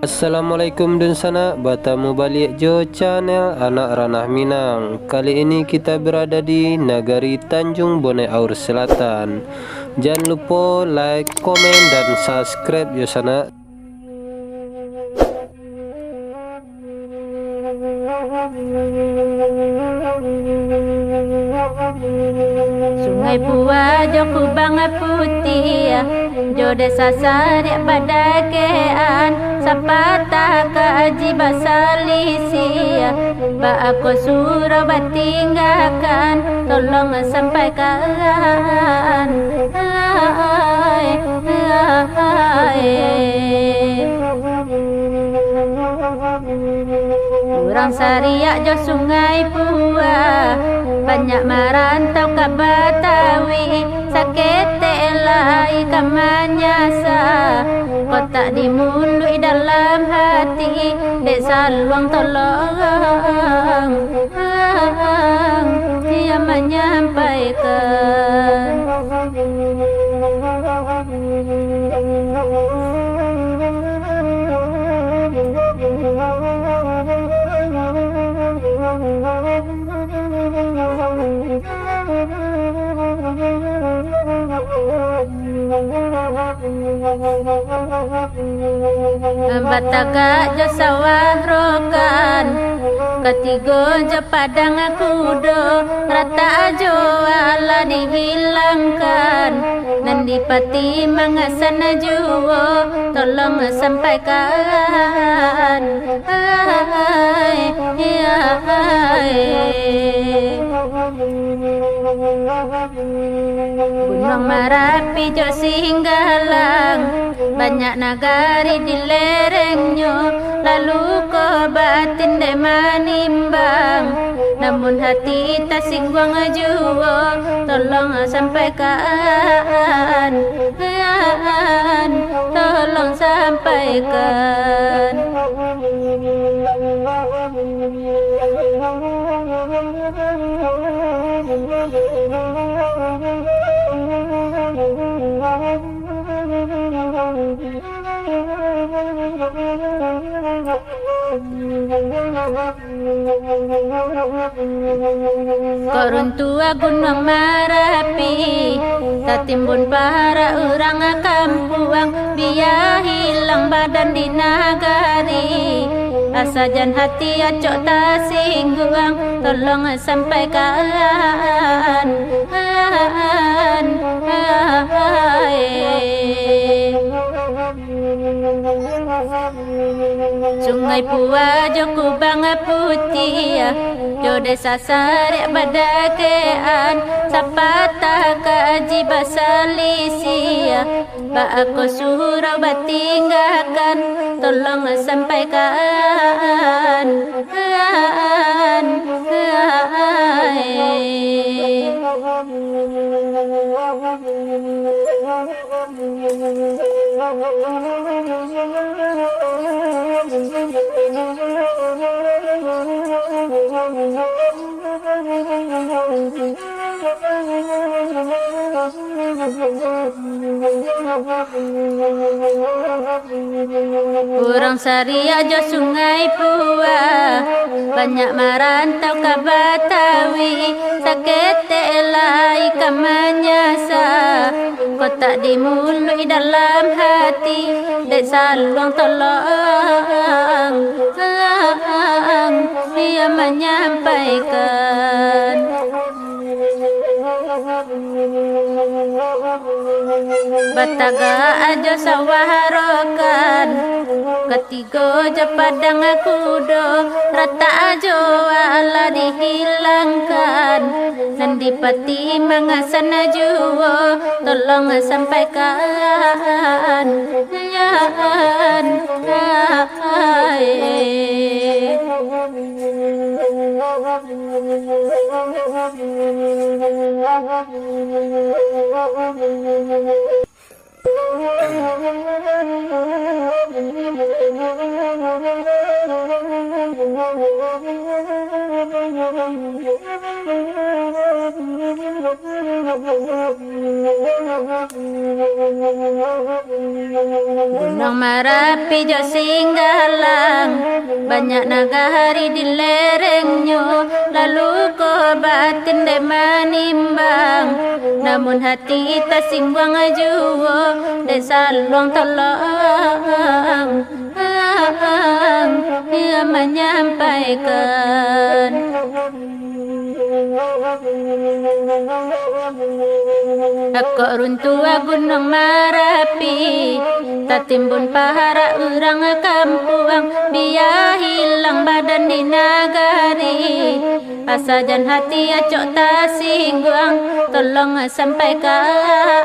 Assalamualaikum dan sana, bertemu balik Jo channel Anak Ranah Minang. Kali ini kita berada di negeri Tanjung Bonai Aur Selatan. Jangan lupa like, komen dan subscribe Jo sana. Sungai Pua jo kubang putih, jo desa sarik pada kean, sapata kaji basalisi, ba aku suruh batinggalkan, tolong sampaikan. Orang Sariak jo Sungai Pua, banyak merantau ke Betawi, sakit telai ke Manyasa, kotak dimului dalam hati, dek saluang tolong, dia menyampaikan. Batagak jo sawah rokan, ketiga jo padang kudo, rata jo ala dihilangkan, dan dipati mengasan juwo, tolong sampaikan. Gunung Merapi jo Singgalang, banyak nagari di lerengnya, lalu ke batin de manimbang, namun hati tak singgung jua, tolong sampaikan, tolong sampaikan. Koruntua Gunung Merapi, tak timbun para orang kampuang, biar hilang badan di nagari, asajan hati acok tak singgung, tolong sampaikan. Sungai Pua jo kubang putih, jo desa sarik badakean, sapata kaji basalisi, ba aku suruh batinggalkan, tolong sampaikan. Orang Sariak jo Sungai Pua, banyak merantau ke Betawi, sakit telai ke Manyasa, kotak dimului dalam hati, dek saluang tolong, dia menyampaikan. Batagak aja sawah rokan, ketiga jo padang kudo, rata aja ala dihilangkan, dan dipati mengasan juwo, tolong sampaikan. Gunung Merapi jo singgalang, banyak nagari di lerengnya, lalu ko batin de manimbang, namun hati tak singwang ajuwo, de saluang tolong, ia menyampaikan. Aku runtua Gunung Merapi, tak timbun pahara urang kampung, biar hilang badan di nagari. Asa jan hati acok tak singguang, tolong sampaikan.